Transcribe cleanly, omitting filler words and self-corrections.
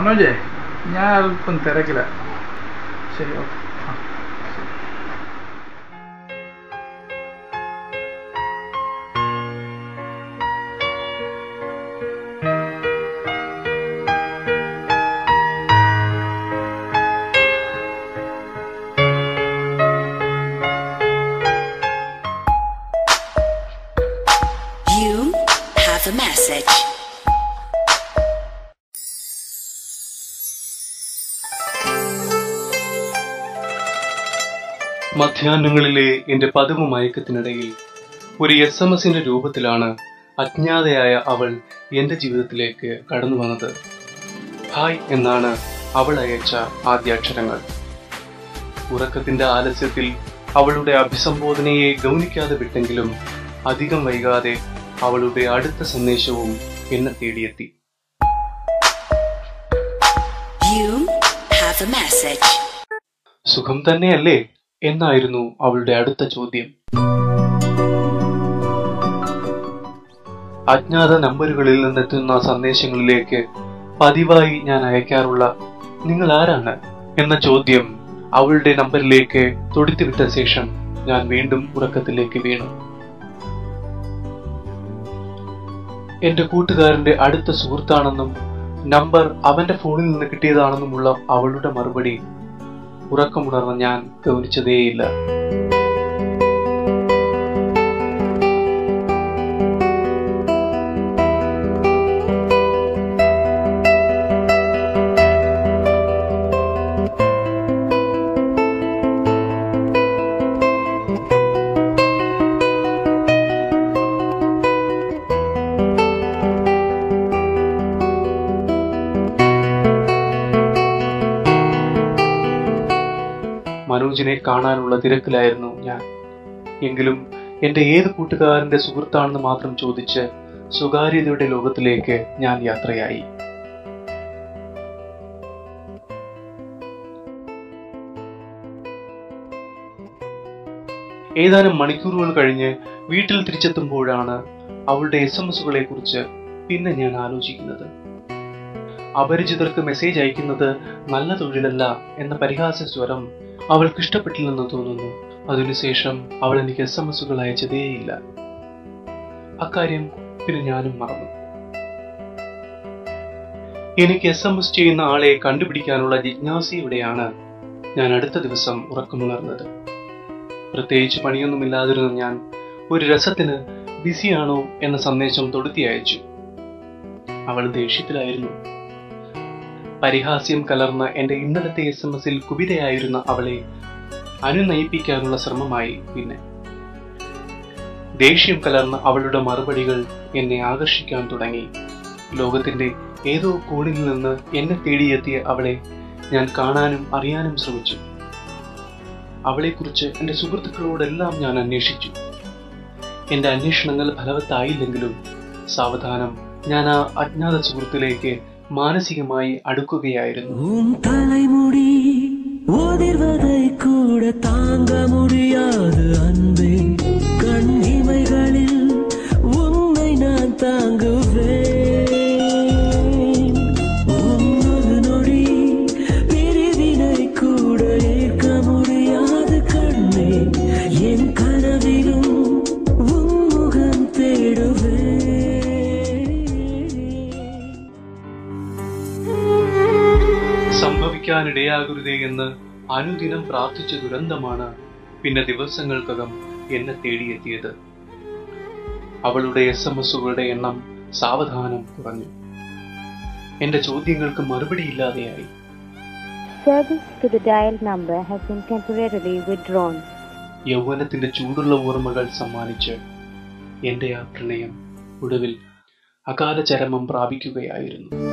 മനോജേ, ഞാൻ അല്പം തിരക്കില്ല. ശരി, okay. You have a message. മധ്യാഹ്നങ്ങളിലെ എന്റെ പതിവ് മയക്കത്തിനിടയിൽ ഒരു SMS രൂപത്തിലാണ് അജ്ഞാതയായ അവൾ എന്റെ ജീവിതത്തിലേക്ക് കടന്നു വന്നത്. ഹായ് എന്നാണ് അവൾ അയച്ച ആദ്യാക്ഷരങ്ങൾ. ഉറക്കത്തിന്റെ ആലസ്യത്തിൽ അവളുടെ അഭിസംബോധനയെ ഗൗനിക്കാതെ വിട്ടെങ്കിലും അധികം വൈകാതെ അവളുടെ അടുത്ത സന്ദേശവും എന്നെ തേടിയെത്തി. You have a message. സുഖം തന്നെയല്ലേ എന്നായിരുന്നു അവളുടെ അടുത്ത ചോദ്യം. അജ്ഞാത നമ്പറുകളിൽ നിന്നെത്തുന്ന സന്ദേശങ്ങളിലേക്ക് പതിവായി ഞാൻ അയക്കാറുള്ള നിങ്ങൾ ആരാണ് എന്ന ചോദ്യം അവളുടെ നമ്പറിലേക്ക് തൊടുത്തുവിട്ട ശേഷം ഞാൻ വീണ്ടും ഉറക്കത്തിലേക്ക് വീണു. എന്റെ കൂട്ടുകാരന്റെ അടുത്ത സുഹൃത്താണെന്നും നമ്പർ അവന്റെ ഫോണിൽ നിന്ന് കിട്ടിയതാണെന്നുമുള്ള അവളുടെ മറുപടി ഉറക്കമുണർന്ന ഞാൻ ഗൗനിച്ചതേയില്ല. മനോജിനെ കാണാനുള്ള തിരക്കിലായിരുന്നു ഞാൻ. എങ്കിലും എന്റെ ഏത് കൂട്ടുകാരന്റെ സുഹൃത്താണെന്ന് മാത്രം ചോദിച്ച് സ്വകാര്യതയുടെ ലോകത്തിലേക്ക് ഞാൻ യാത്രയായി. ഏതാനും മണിക്കൂറുകൾ കഴിഞ്ഞ് വീട്ടിൽ തിരിച്ചെത്തുമ്പോഴാണ് അവളുടെ SMS കുറിച്ച് പിന്നെ ഞാൻ ആലോചിക്കുന്നത്. അപരിചിതർക്ക് മെസ്സേജ് അയക്കുന്നത് നല്ല തൊഴിലല്ല എന്ന പരിഹാസ സ്വരം അവൾക്ക് ഇഷ്ടപ്പെട്ടില്ലെന്ന് തോന്നുന്നു. അതിനുശേഷം അവൾ എനിക്ക് SMS അയച്ചതേയില്ല. അക്കാര്യം പിന്നെ ഞാനും മറന്നു. എനിക്ക് SMS ചെയ്യുന്ന ആളെ കണ്ടുപിടിക്കാനുള്ള ജിജ്ഞാസയോടെയാണ് ഞാൻ അടുത്ത ദിവസം ഉറക്കമുണർന്നത്. പ്രത്യേകിച്ച് പണിയൊന്നുമില്ലാതിരുന്ന ഞാൻ ഒരു രസത്തിന് ബിസിയാണോ എന്ന സന്ദേശം തൊടുത്തി അയച്ചു. അവൾ ദേഷ്യത്തിലായിരുന്നു. പരിഹാസ്യം കലർന്ന എന്റെ ഇന്നലത്തെ SMS കുപിതയായിരുന്ന അവളെ അനുനയിപ്പിക്കാനുള്ള ശ്രമമായി. പിന്നെ ദേഷ്യം കലർന്ന അവളുടെ മറുപടികൾ എന്നെ ആകർഷിക്കാൻ തുടങ്ങി. ലോകത്തിന്റെ ഏതോ കോണിൽ നിന്ന് എന്നെ തേടിയെത്തിയ അവളെ ഞാൻ കാണാനും അറിയാനും ശ്രമിച്ചു. അവളെക്കുറിച്ച് എന്റെ സുഹൃത്തുക്കളോടെല്ലാം ഞാൻ അന്വേഷിച്ചു. എന്റെ അന്വേഷണങ്ങൾ ഫലവത്തായില്ലെങ്കിലും സാവധാനം ഞാൻ ആ അജ്ഞാത സുഹൃത്തിലേക്ക് മാനസികമായി അടുക്കുകയായിരുന്നു. സംഭവിക്കാനിടയാകരുതേ എന്ന് അനുദിനം പ്രാർത്ഥിച്ച ദുരന്തമാണ് പിന്നെ ദിവസങ്ങൾക്കകം എന്നെ തേടിയെത്തിയത്. അവളുടെ SMSകളുടെ എണ്ണം സാവധാനം കുറഞ്ഞു. എന്റെ ചോദ്യങ്ങൾക്ക് മറുപടിയില്ലാതെയായി. Service to the dialed number has been temporarily withdrawn. യൗവനത്തിന്റെ ചൂടുള്ള ഓർമ്മകൾ സമ്മാനിച്ച് എന്റെ ആ പ്രണയം ഒടുവിൽ അകാല ചരമം പ്രാപിക്കുകയായിരുന്നു.